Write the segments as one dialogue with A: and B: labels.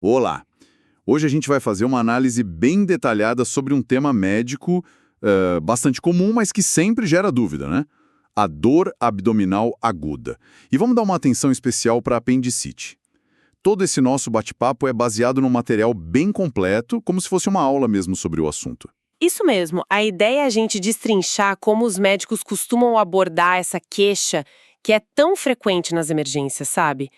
A: Olá! Hoje a gente vai fazer uma análise bem detalhada sobre um tema médico bastante comum, mas que sempre gera dúvida, né? A dor abdominal aguda. E vamos dar uma atenção especial para a apendicite. Todo esse nosso bate-papo é baseado num material bem completo, como se fosse uma aula mesmo sobre o assunto.
B: Isso mesmo, a ideia é a gente destrinchar como os médicos costumam abordar essa queixa que é tão frequente nas emergências, sabe?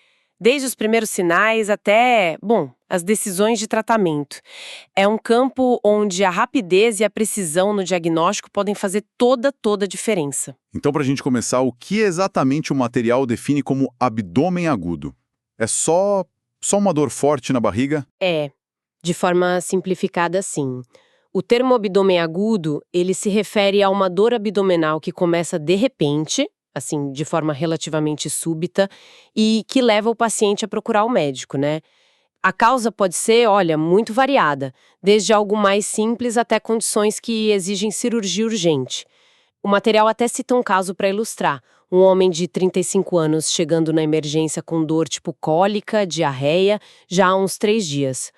B: Desde os primeiros sinais até, bom, as decisões de tratamento. É um campo onde a rapidez e a precisão no diagnóstico podem fazer toda a diferença.
A: Então, para a gente começar, o que exatamente o material define como abdômen agudo? É só uma dor forte na barriga?
B: É, de forma simplificada, sim. O termo abdômen agudo, ele se refere a uma dor abdominal que começa de repente, assim, de forma relativamente súbita, e que leva o paciente a procurar o médico, né? A causa pode ser, olha, muito variada, desde algo mais simples até condições que exigem cirurgia urgente. O material até cita um caso para ilustrar. Um homem de 35 anos chegando na emergência com dor tipo cólica, diarreia, já há uns 3 dias.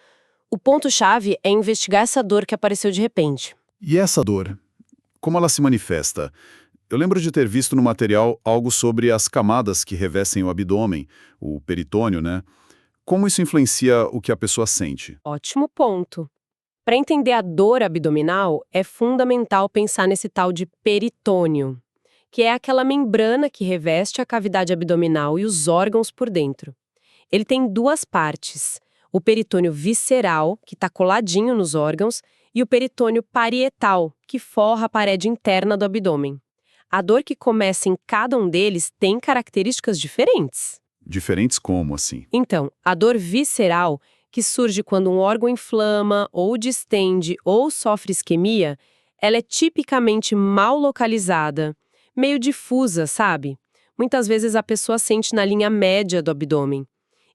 B: O ponto-chave é investigar essa dor que apareceu de repente.
A: E essa dor? Como ela se manifesta? Eu lembro de ter visto no material algo sobre as camadas que revestem o abdômen, o peritônio, né? Como isso influencia o que a pessoa sente?
B: Ótimo ponto. Para entender a dor abdominal, é fundamental pensar nesse tal de peritônio, que é aquela membrana que reveste a cavidade abdominal e os órgãos por dentro. Ele tem duas partes: o peritônio visceral, que está coladinho nos órgãos, e o peritônio parietal, que forra a parede interna do abdômen. A dor que começa em cada um deles tem características diferentes.
A: Diferentes como, assim?
B: Então, a dor visceral, que surge quando um órgão inflama, ou distende, ou sofre isquemia, ela é tipicamente mal localizada, meio difusa, sabe? Muitas vezes a pessoa sente na linha média do abdômen.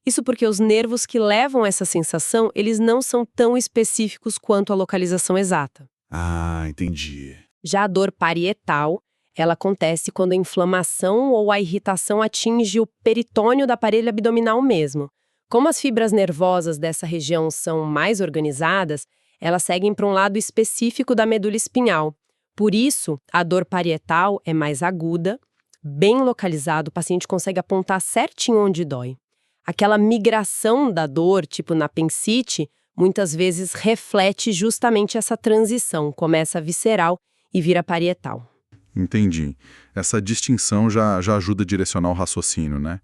B: Isso porque os nervos que levam essa sensação, eles não são tão específicos quanto a localização exata.
A: Ah, entendi.
B: Já a dor parietal, ela acontece quando a inflamação ou a irritação atinge o peritônio da parede abdominal mesmo. Como as fibras nervosas dessa região são mais organizadas, elas seguem para um lado específico da medula espinhal. Por isso, a dor parietal é mais aguda, bem localizada, o paciente consegue apontar certinho onde dói. Aquela migração da dor, tipo na apendicite, muitas vezes reflete justamente essa transição, começa visceral e vira parietal.
A: Entendi. Essa distinção já ajuda a direcionar o raciocínio, né?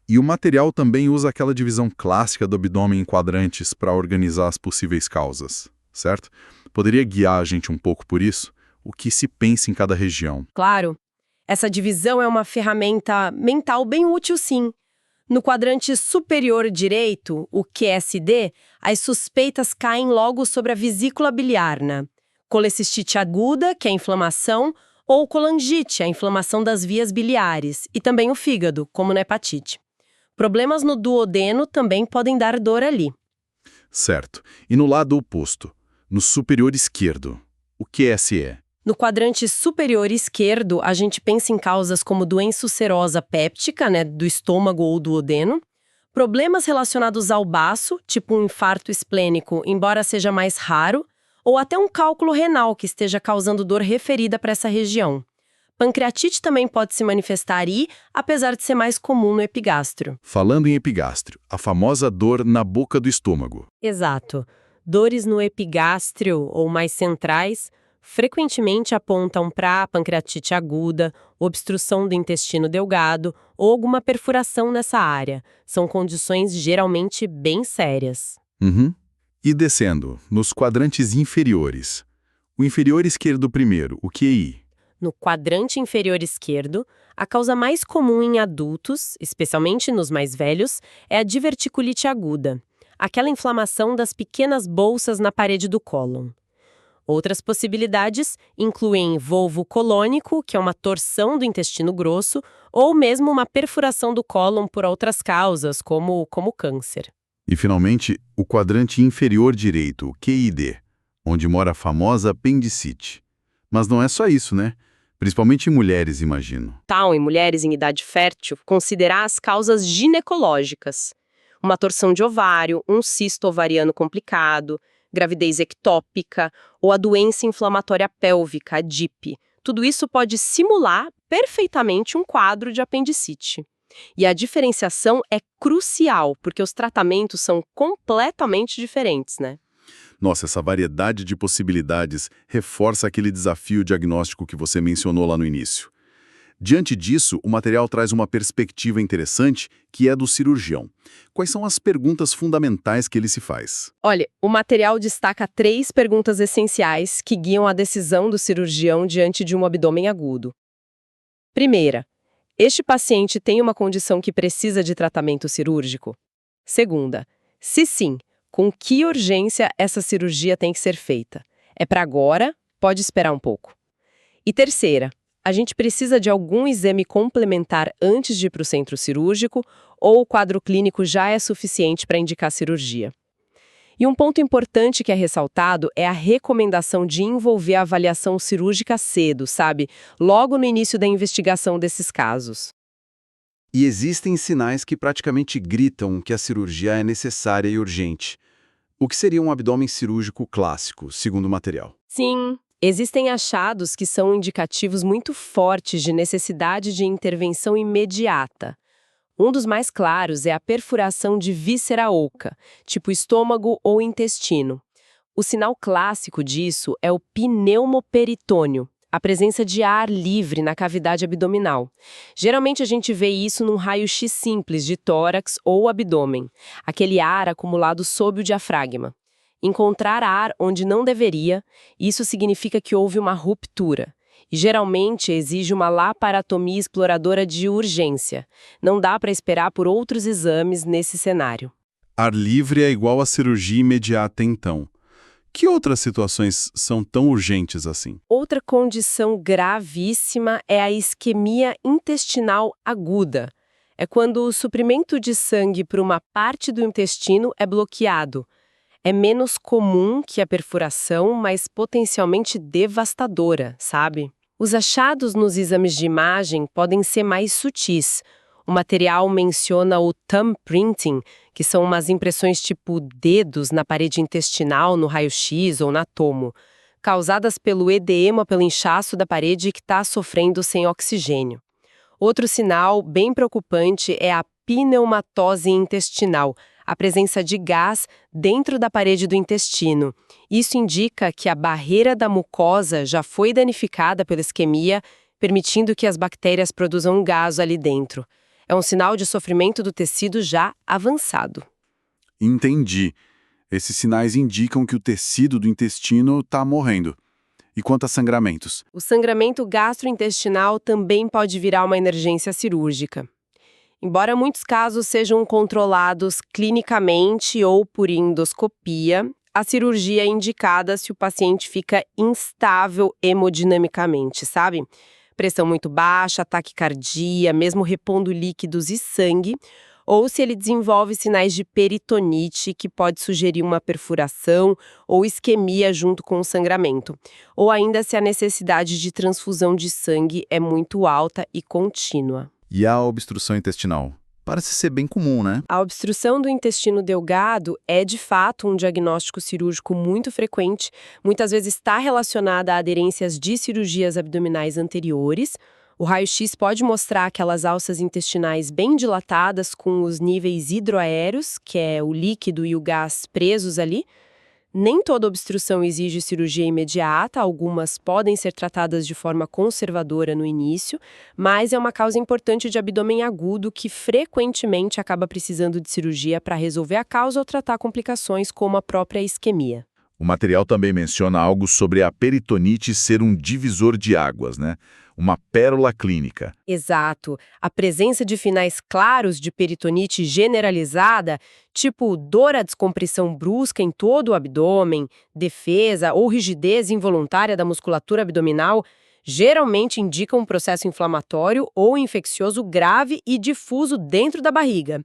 A: E o material também usa aquela divisão clássica do abdômen em quadrantes para organizar as possíveis causas, certo? Poderia guiar a gente um pouco por isso? O que se pensa em cada região?
B: Claro, essa divisão é uma ferramenta mental bem útil, sim. No quadrante superior direito, o QSD, as suspeitas caem logo sobre a vesícula biliar, né? Colecistite aguda, que é a inflamação, ou colangite, a inflamação das vias biliares, e também o fígado, como na hepatite. Problemas no duodeno também podem dar dor ali.
A: Certo. E no lado oposto, no superior esquerdo, o QSE?
B: No quadrante superior esquerdo, a gente pensa em causas como doença ulcerosa péptica, né, do estômago ou duodeno, problemas relacionados ao baço, tipo um infarto esplênico, embora seja mais raro, ou até um cálculo renal que esteja causando dor referida para essa região. Pancreatite também pode se manifestar aí, apesar de ser mais comum no epigástrio.
A: Falando em epigástrio, a famosa dor na boca do estômago.
B: Exato. Dores no epigástrio ou mais centrais frequentemente apontam para pancreatite aguda, obstrução do intestino delgado ou alguma perfuração nessa área. São condições geralmente bem sérias.
A: Uhum. E descendo, nos quadrantes inferiores. O inferior esquerdo primeiro, o QI.
B: No quadrante inferior esquerdo, a causa mais comum em adultos, especialmente nos mais velhos, é a diverticulite aguda, aquela inflamação das pequenas bolsas na parede do cólon. Outras possibilidades incluem volvo colônico, que é uma torção do intestino grosso, ou mesmo uma perfuração do cólon por outras causas, como câncer.
A: E, finalmente, o quadrante inferior direito, o QID, onde mora a famosa apendicite. Mas não é só isso, né? Principalmente em mulheres, imagino.
B: Tal em mulheres em idade fértil, considerar as causas ginecológicas. Uma torção de ovário, um cisto ovariano complicado, gravidez ectópica ou a doença inflamatória pélvica, a DIP. Tudo isso pode simular perfeitamente um quadro de apendicite. E a diferenciação é crucial, porque os tratamentos são completamente diferentes, né?
A: Nossa, essa variedade de possibilidades reforça aquele desafio diagnóstico que você mencionou lá no início. Diante disso, o material traz uma perspectiva interessante, que é do cirurgião. Quais são as perguntas fundamentais que ele se faz?
B: Olha, o material destaca 3 perguntas essenciais que guiam a decisão do cirurgião diante de um abdômen agudo. Primeira, este paciente tem uma condição que precisa de tratamento cirúrgico? Segunda, se sim, com que urgência essa cirurgia tem que ser feita? É para agora? Pode esperar um pouco. E terceira, a gente precisa de algum exame complementar antes de ir para o centro cirúrgico ou o quadro clínico já é suficiente para indicar cirurgia? E um ponto importante que é ressaltado é a recomendação de envolver a avaliação cirúrgica cedo, sabe? Logo no início da investigação desses casos.
C: E existem sinais que praticamente gritam que a cirurgia é necessária e urgente. O que seria um abdômen cirúrgico clássico, segundo o material?
B: Sim, existem achados que são indicativos muito fortes de necessidade de intervenção imediata. Um dos mais claros é a perfuração de víscera oca, tipo estômago ou intestino. O sinal clássico disso é o pneumoperitônio, a presença de ar livre na cavidade abdominal. Geralmente a gente vê isso num raio-x simples de tórax ou abdômen, aquele ar acumulado sob o diafragma. Encontrar ar onde não deveria, isso significa que houve uma ruptura. E geralmente exige uma laparotomia exploradora de urgência. Não dá para esperar por outros exames nesse cenário.
C: Ar livre é igual a cirurgia imediata, então. Que outras situações são tão urgentes assim?
B: Outra condição gravíssima é a isquemia intestinal aguda. É quando o suprimento de sangue para uma parte do intestino é bloqueado. É menos comum que a perfuração, mas potencialmente devastadora, sabe? Os achados nos exames de imagem podem ser mais sutis. O material menciona o thumb printing, que são umas impressões tipo dedos na parede intestinal, no raio-x ou na tomo, causadas pelo edema, pelo inchaço da parede que está sofrendo sem oxigênio. Outro sinal bem preocupante é a pneumatose intestinal, a presença de gás dentro da parede do intestino. Isso indica que a barreira da mucosa já foi danificada pela isquemia, permitindo que as bactérias produzam gás ali dentro. É um sinal de sofrimento do tecido já avançado.
C: Entendi. Esses sinais indicam que o tecido do intestino está morrendo. E quanto a sangramentos?
B: O sangramento gastrointestinal também pode virar uma emergência cirúrgica. Embora muitos casos sejam controlados clinicamente ou por endoscopia, a cirurgia é indicada se o paciente fica instável hemodinamicamente, sabe? Pressão muito baixa, taquicardia, mesmo repondo líquidos e sangue, ou se ele desenvolve sinais de peritonite, que pode sugerir uma perfuração ou isquemia junto com o sangramento, ou ainda se a necessidade de transfusão de sangue é muito alta e contínua.
C: E a obstrução intestinal? Parece ser bem comum, né?
B: A obstrução do intestino delgado é, de fato, um diagnóstico cirúrgico muito frequente, muitas vezes está relacionada a aderências de cirurgias abdominais anteriores. O raio-x pode mostrar aquelas alças intestinais bem dilatadas com os níveis hidroaéreos, que é o líquido e o gás presos ali. Nem toda obstrução exige cirurgia imediata, algumas podem ser tratadas de forma conservadora no início, mas é uma causa importante de abdômen agudo que frequentemente acaba precisando de cirurgia para resolver a causa ou tratar complicações como a própria isquemia.
A: O material também menciona algo sobre a peritonite ser um divisor de águas, né? Uma pérola clínica.
B: Exato. A presença de finais claros de peritonite generalizada, tipo dor à descompressão brusca em todo o abdômen, defesa ou rigidez involuntária da musculatura abdominal, geralmente indicam um processo inflamatório ou infeccioso grave e difuso dentro da barriga.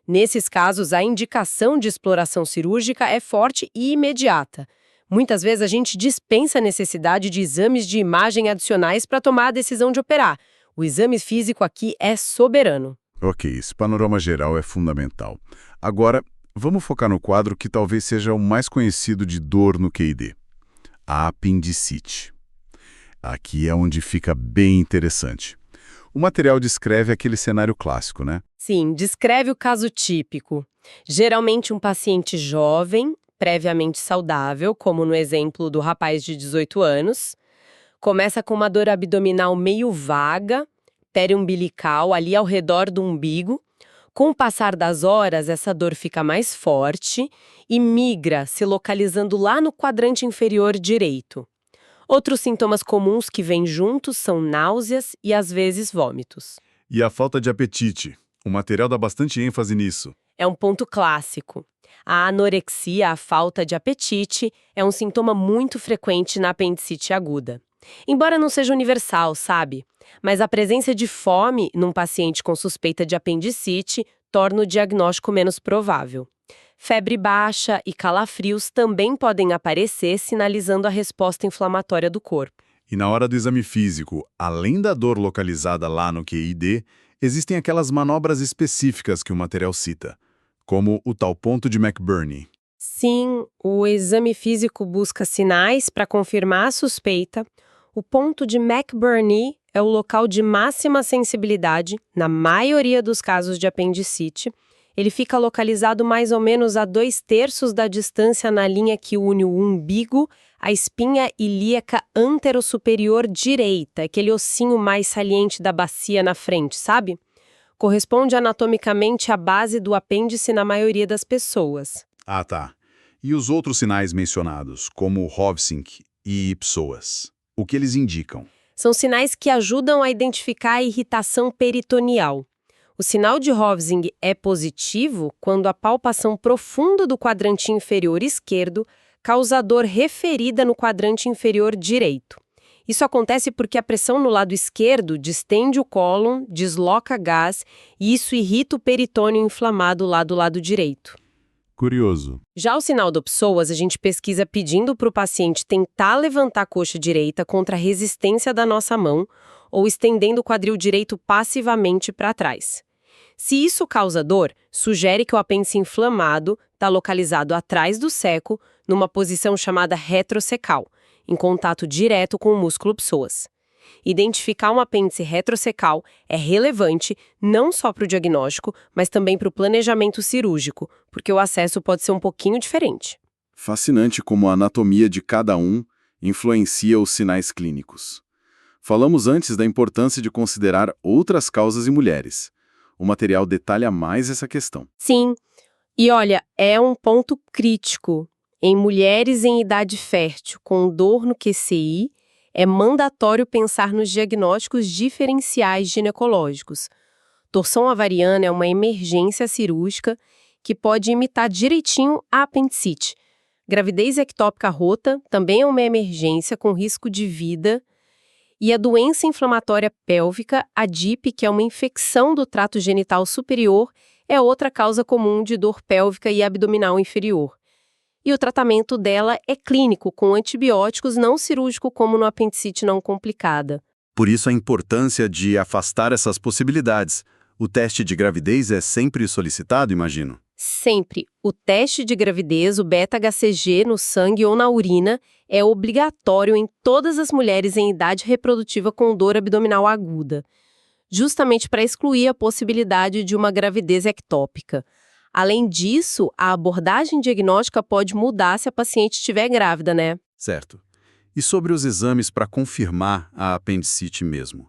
B: Nesses casos, a indicação de exploração cirúrgica é forte e imediata. Muitas vezes a gente dispensa a necessidade de exames de imagem adicionais para tomar a decisão de operar. O exame físico aqui é soberano.
A: Ok, esse panorama geral é fundamental. Agora, vamos focar no quadro que talvez seja o mais conhecido de dor no QID, a apendicite. Aqui é onde fica bem interessante. O material descreve aquele cenário clássico, né?
B: Sim, descreve o caso típico. Geralmente um paciente jovem, previamente saudável, como no exemplo do rapaz de 18 anos, começa com uma dor abdominal meio vaga, periumbilical, ali ao redor do umbigo. Com o passar das horas, essa dor fica mais forte e migra, se localizando lá no quadrante inferior direito. Outros sintomas comuns que vêm juntos são náuseas e, às vezes, vômitos.
A: E a falta de apetite. O material dá bastante ênfase nisso.
B: É um ponto clássico. A anorexia, a falta de apetite, é um sintoma muito frequente na apendicite aguda. Embora não seja universal, sabe? Mas a presença de fome num paciente com suspeita de apendicite torna o diagnóstico menos provável. Febre baixa e calafrios também podem aparecer, sinalizando a resposta inflamatória do corpo.
A: E na hora do exame físico, além da dor localizada lá no QID, existem aquelas manobras específicas que o material cita, como o tal ponto de McBurney.
B: Sim, o exame físico busca sinais para confirmar a suspeita. O ponto de McBurney é o local de máxima sensibilidade, na maioria dos casos de apendicite. Ele fica localizado mais ou menos a 2/3 da distância na linha que une o umbigo à espinha ilíaca anterosuperior direita, aquele ossinho mais saliente da bacia na frente, sabe? Corresponde anatomicamente à base do apêndice na maioria das pessoas.
A: Ah, tá. E os outros sinais mencionados, como Hovsink e psoas, o que eles indicam?
B: São sinais que ajudam a identificar a irritação peritoneal. O sinal de Hovsing é positivo quando a palpação profunda do quadrante inferior esquerdo causa dor referida no quadrante inferior direito. Isso acontece porque a pressão no lado esquerdo distende o cólon, desloca gás e isso irrita o peritônio inflamado lá do lado direito.
A: Curioso.
B: Já o sinal do psoas, a gente pesquisa pedindo para o paciente tentar levantar a coxa direita contra a resistência da nossa mão ou estendendo o quadril direito passivamente para trás. Se isso causa dor, sugere que o apêndice inflamado está localizado atrás do seco, numa posição chamada retrocecal, em contato direto com o músculo psoas. Identificar um apêndice retrocecal é relevante não só para o diagnóstico, mas também para o planejamento cirúrgico, porque o acesso pode ser um pouquinho diferente.
A: Fascinante como a anatomia de cada um influencia os sinais clínicos. Falamos antes da importância de considerar outras causas em mulheres. O material detalha mais essa questão.
B: Sim, e olha, é um ponto crítico. Em mulheres em idade fértil com dor no QCI, é mandatório pensar nos diagnósticos diferenciais ginecológicos. Torção ovariana é uma emergência cirúrgica que pode imitar direitinho a apendicite. Gravidez ectópica rota também é uma emergência com risco de vida. E a doença inflamatória pélvica, a DIP, que é uma infecção do trato genital superior, é outra causa comum de dor pélvica e abdominal inferior. E o tratamento dela é clínico, com antibióticos, não cirúrgico como no apendicite não complicada.
A: Por isso a importância de afastar essas possibilidades. O teste de gravidez é sempre solicitado, imagino?
B: Sempre. O teste de gravidez, o beta-HCG, no sangue ou na urina, é obrigatório em todas as mulheres em idade reprodutiva com dor abdominal aguda, justamente para excluir a possibilidade de uma gravidez ectópica. Além disso, a abordagem diagnóstica pode mudar se a paciente estiver grávida, né?
A: Certo. E sobre os exames para confirmar a apendicite mesmo?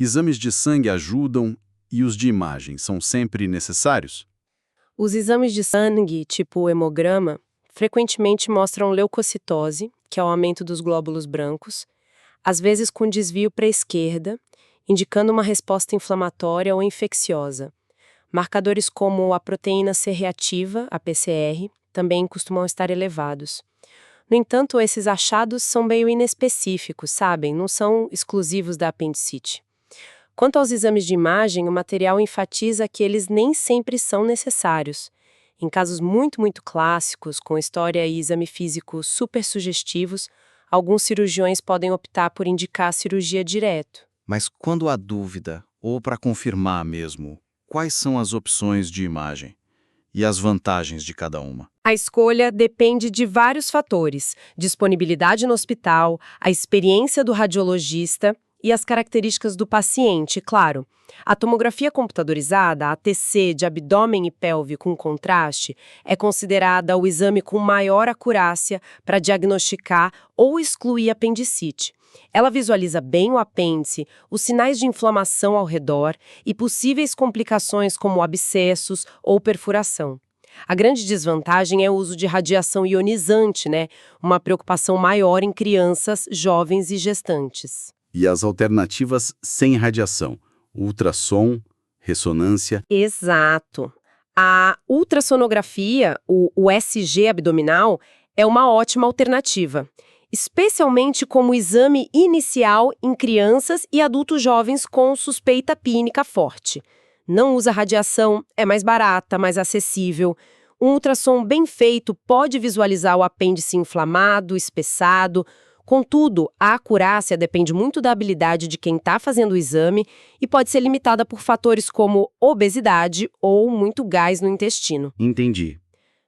A: Exames de sangue ajudam e os de imagem são sempre necessários?
B: Os exames de sangue, tipo o hemograma, frequentemente mostram leucocitose, que é o aumento dos glóbulos brancos, às vezes com desvio para a esquerda, indicando uma resposta inflamatória ou infecciosa. Marcadores como a proteína C reativa, a PCR, também costumam estar elevados. No entanto, esses achados são meio inespecíficos, sabem? Não são exclusivos da apendicite. Quanto aos exames de imagem, o material enfatiza que eles nem sempre são necessários. Em casos muito clássicos, com história e exame físico super sugestivos, alguns cirurgiões podem optar por indicar a cirurgia direto.
C: Mas quando há dúvida, ou para confirmar mesmo,
D: quais são as opções de imagem e as vantagens de cada uma?
B: A escolha depende de vários fatores: disponibilidade no hospital, a experiência do radiologista e as características do paciente, claro. A tomografia computadorizada, a TC de abdômen e pelve com contraste, é considerada o exame com maior acurácia para diagnosticar ou excluir apendicite. Ela visualiza bem o apêndice, os sinais de inflamação ao redor e possíveis complicações como abscessos ou perfuração. A grande desvantagem é o uso de radiação ionizante, né? Uma preocupação maior em crianças, jovens e gestantes.
C: E as alternativas sem radiação? Ultrassom, ressonância.
B: Exato. A ultrassonografia, o USG abdominal, é uma ótima alternativa, especialmente como exame inicial em crianças e adultos jovens com suspeita pínica forte. Não usa radiação, é mais barata, mais acessível. Um ultrassom bem feito pode visualizar o apêndice inflamado, espessado. Contudo, a acurácia depende muito da habilidade de quem está fazendo o exame e pode ser limitada por fatores como obesidade ou muito gás no intestino.
C: Entendi.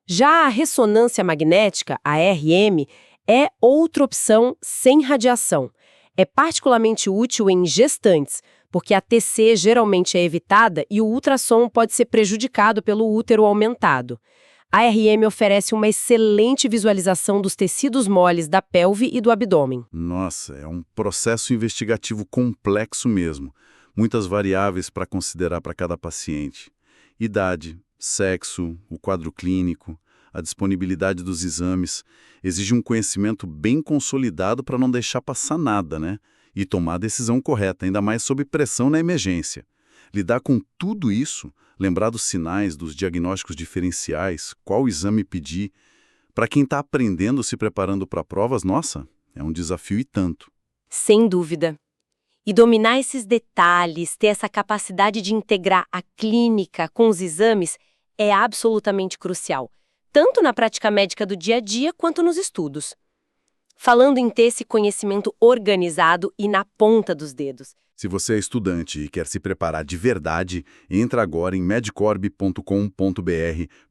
B: Já a ressonância magnética, a RM, é outra opção sem radiação. É particularmente útil em gestantes, porque a TC geralmente é evitada e o ultrassom pode ser prejudicado pelo útero aumentado. A RM oferece uma excelente visualização dos tecidos moles da pelve e do abdômen.
A: Nossa, é um processo investigativo complexo mesmo. Muitas variáveis para considerar para cada paciente. Idade, sexo, o quadro clínico, a disponibilidade dos exames. Exige um conhecimento bem consolidado para não deixar passar nada, né? E tomar a decisão correta, ainda mais sob pressão na emergência. Lidar com tudo isso, lembrar dos sinais, dos diagnósticos diferenciais, qual exame pedir. Para quem está aprendendo, se preparando para provas, nossa, é um desafio e tanto.
B: Sem dúvida. E dominar esses detalhes, ter essa capacidade de integrar a clínica com os exames é absolutamente crucial, tanto na prática médica do dia a dia quanto nos estudos. Falando em ter esse conhecimento organizado e na ponta dos dedos.
A: Se você é estudante e quer se preparar de verdade, entra agora em medcorb.com.br,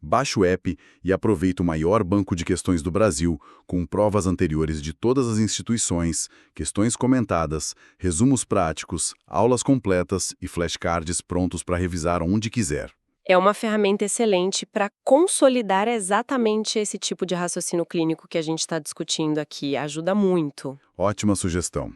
A: baixa o app e aproveita o maior banco de questões do Brasil, com provas anteriores de todas as instituições, questões comentadas, resumos práticos, aulas completas e flashcards prontos para revisar onde quiser.
B: É uma ferramenta excelente para consolidar exatamente esse tipo de raciocínio clínico que a gente está discutindo aqui. Ajuda muito.
A: Ótima sugestão.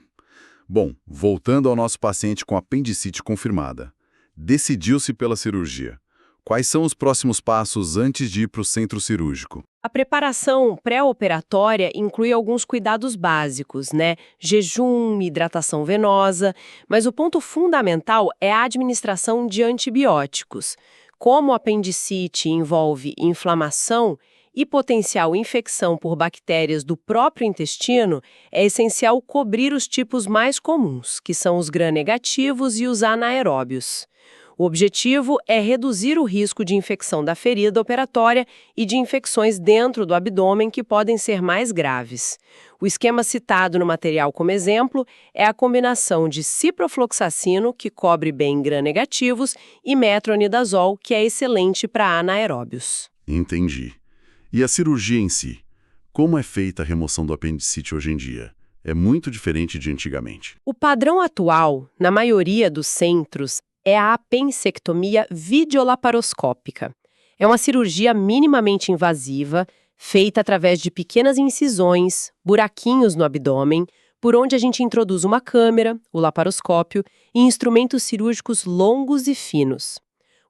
A: Bom, voltando ao nosso paciente com apendicite confirmada. Decidiu-se pela cirurgia. Quais são os próximos passos antes de ir para o centro cirúrgico?
B: A preparação pré-operatória inclui alguns cuidados básicos, né? Jejum, hidratação venosa, mas o ponto fundamental é a administração de antibióticos. Como o apendicite envolve inflamação e potencial infecção por bactérias do próprio intestino, é essencial cobrir os tipos mais comuns, que são os gram-negativos e os anaeróbios. O objetivo é reduzir o risco de infecção da ferida operatória e de infecções dentro do abdômen que podem ser mais graves. O esquema citado no material como exemplo é a combinação de ciprofloxacino, que cobre bem gram-negativos, e metronidazol, que é excelente para anaeróbios.
A: Entendi. E a cirurgia em si? Como é feita a remoção do apendicite hoje em dia? É muito diferente de antigamente.
B: O padrão atual, na maioria dos centros, é a apensectomia videolaparoscópica. É uma cirurgia minimamente invasiva, feita através de pequenas incisões, buraquinhos no abdômen, por onde a gente introduz uma câmera, o laparoscópio, e instrumentos cirúrgicos longos e finos.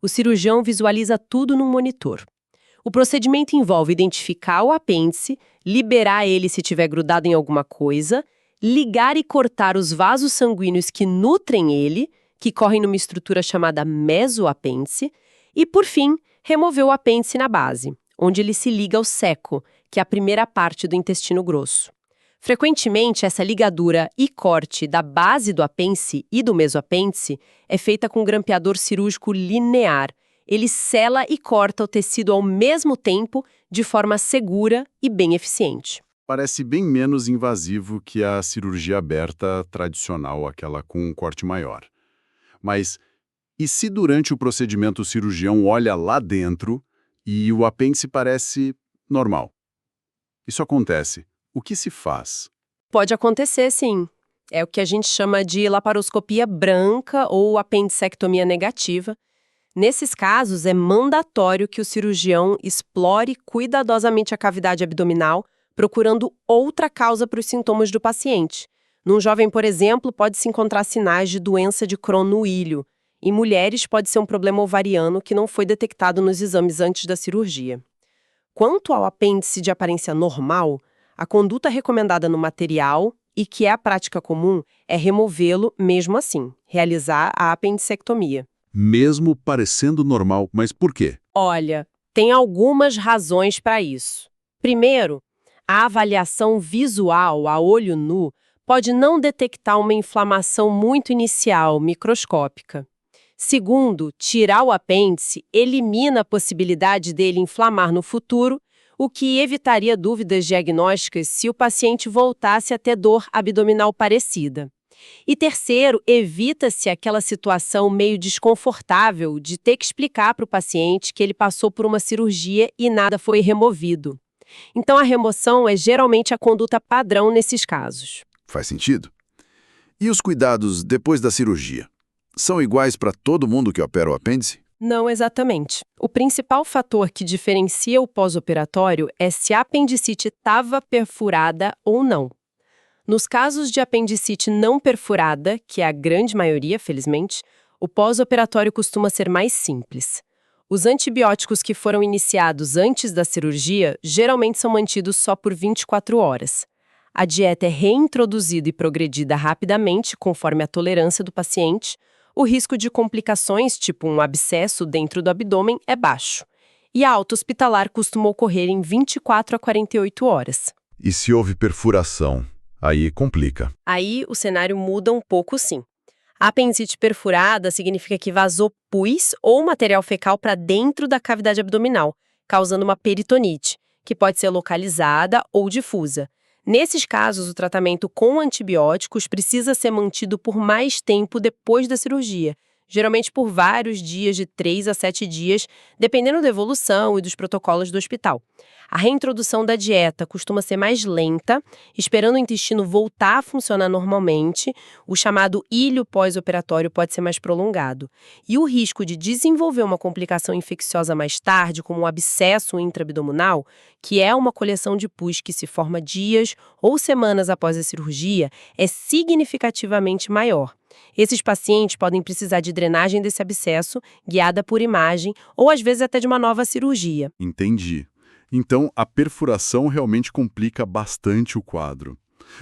B: O cirurgião visualiza tudo num monitor. O procedimento envolve identificar o apêndice, liberar ele se tiver grudado em alguma coisa, ligar e cortar os vasos sanguíneos que nutrem ele, que correm numa estrutura chamada mesoapêndice, e, por fim, remover o apêndice na base, onde ele se liga ao ceco, que é a primeira parte do intestino grosso. Frequentemente, essa ligadura e corte da base do apêndice e do mesoapêndice é feita com um grampeador cirúrgico linear. Ele sela e corta o tecido ao mesmo tempo, de forma segura e bem eficiente.
A: Parece bem menos invasivo que a cirurgia aberta tradicional, aquela com um corte maior. Mas E se durante o procedimento o cirurgião olha lá dentro e o apêndice parece normal? Isso acontece. O que se faz?
B: Pode acontecer, sim. É o que a gente chama de laparoscopia branca ou apendicectomia negativa. Nesses casos, é mandatório que o cirurgião explore cuidadosamente a cavidade abdominal, procurando outra causa para os sintomas do paciente. Num jovem, por exemplo, pode-se encontrar sinais de doença de Crohn no ilho. Em mulheres, pode ser um problema ovariano que não foi detectado nos exames antes da cirurgia. Quanto ao apêndice de aparência normal, a conduta recomendada no material, e que é a prática comum, é removê-lo mesmo assim, realizar a apendicectomia.
A: Mesmo parecendo normal, mas por quê?
B: Olha, tem algumas razões para isso. Primeiro, a avaliação visual a olho nu pode não detectar uma inflamação muito inicial, microscópica. Segundo, tirar o apêndice elimina a possibilidade dele inflamar no futuro, o que evitaria dúvidas diagnósticas se o paciente voltasse a ter dor abdominal parecida. E terceiro, evita-se aquela situação meio desconfortável de ter que explicar para o paciente que ele passou por uma cirurgia e nada foi removido. Então, a remoção é geralmente a conduta padrão nesses casos.
A: Faz sentido? E os cuidados depois da cirurgia? São iguais para todo mundo que opera o apêndice?
B: Não exatamente. O principal fator que diferencia o pós-operatório é se a apendicite estava perfurada ou não. Nos casos de apendicite não perfurada, que é a grande maioria, felizmente, o pós-operatório costuma ser mais simples. Os antibióticos que foram iniciados antes da cirurgia geralmente são mantidos só por 24 horas. A dieta é reintroduzida e progredida rapidamente, conforme a tolerância do paciente. O risco de complicações, tipo um abscesso dentro do abdômen, é baixo. E a alta hospitalar costuma ocorrer em 24 a 48 horas.
A: E se houve perfuração? Aí complica.
B: Aí o cenário muda um pouco, sim. A apendicite perfurada significa que vazou pus ou material fecal para dentro da cavidade abdominal, causando uma peritonite, que pode ser localizada ou difusa. Nesses casos, o tratamento com antibióticos precisa ser mantido por mais tempo depois da cirurgia, geralmente por vários dias, de 3 a 7 dias, dependendo da evolução e dos protocolos do hospital. A reintrodução da dieta costuma ser mais lenta, esperando o intestino voltar a funcionar normalmente. O chamado ilho pós-operatório pode ser mais prolongado. E o risco de desenvolver uma complicação infecciosa mais tarde, como um abscesso intraabdominal, que é uma coleção de pus que se forma dias ou semanas após a cirurgia, é significativamente maior. Esses pacientes podem precisar de drenagem desse abscesso, guiada por imagem, ou às vezes até de uma nova cirurgia.
A: Entendi. Então, a perfuração realmente complica bastante o quadro.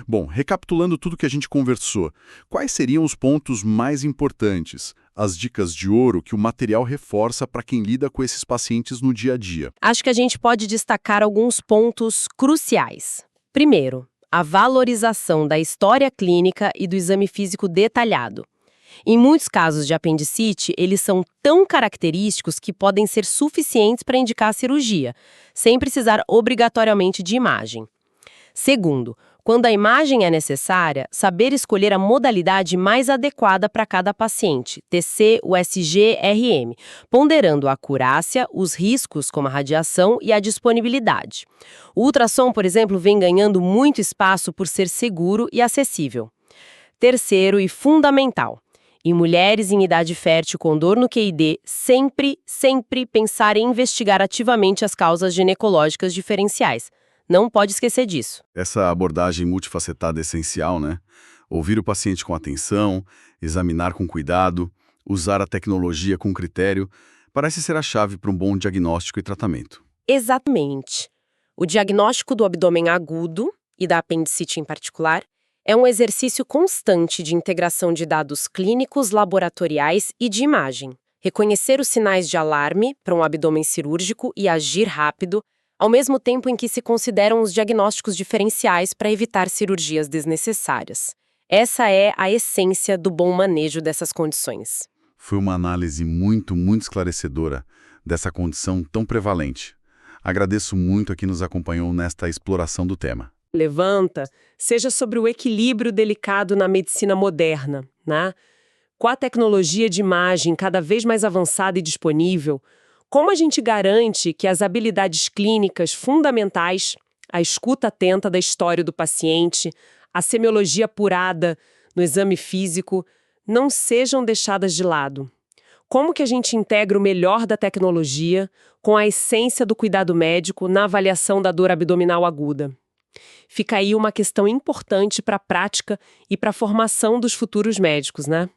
A: Bom, recapitulando tudo que a gente conversou, quais seriam os pontos mais importantes, as dicas de ouro que o material reforça para quem lida com esses pacientes no dia a dia?
B: Acho que a gente pode destacar alguns pontos cruciais. Primeiro, a valorização da história clínica e do exame físico detalhado. Em muitos casos de apendicite, eles são tão característicos que podem ser suficientes para indicar a cirurgia, sem precisar obrigatoriamente de imagem. Segundo, quando a imagem é necessária, saber escolher a modalidade mais adequada para cada paciente, TC, USG, RM, ponderando a acurácia, os riscos como a radiação e a disponibilidade. O ultrassom, por exemplo, vem ganhando muito espaço por ser seguro e acessível. Terceiro e fundamental, em mulheres em idade fértil com dor no QID, sempre pensar em investigar ativamente as causas ginecológicas diferenciais. Não pode esquecer disso.
A: Essa abordagem multifacetada é essencial, né? Ouvir o paciente com atenção, examinar com cuidado, usar a tecnologia com critério, parece ser a chave para um bom diagnóstico e tratamento.
B: Exatamente. O diagnóstico do abdômen agudo, e da apendicite em particular, é um exercício constante de integração de dados clínicos, laboratoriais e de imagem. Reconhecer os sinais de alarme para um abdômen cirúrgico e agir rápido, ao mesmo tempo em que se consideram os diagnósticos diferenciais para evitar cirurgias desnecessárias. Essa é a essência do bom manejo dessas condições.
A: Foi uma análise muito esclarecedora dessa condição tão prevalente. Agradeço muito a quem nos acompanhou nesta exploração do tema.
B: Levanta, seja sobre o equilíbrio delicado na medicina moderna, né? com a tecnologia de imagem cada vez mais avançada e disponível, como a gente garante que as habilidades clínicas fundamentais, a escuta atenta da história do paciente, a semiologia apurada no exame físico, não sejam deixadas de lado? Como que a gente integra o melhor da tecnologia com a essência do cuidado médico na avaliação da dor abdominal aguda? Fica aí uma questão importante para a prática e para a formação dos futuros médicos, né?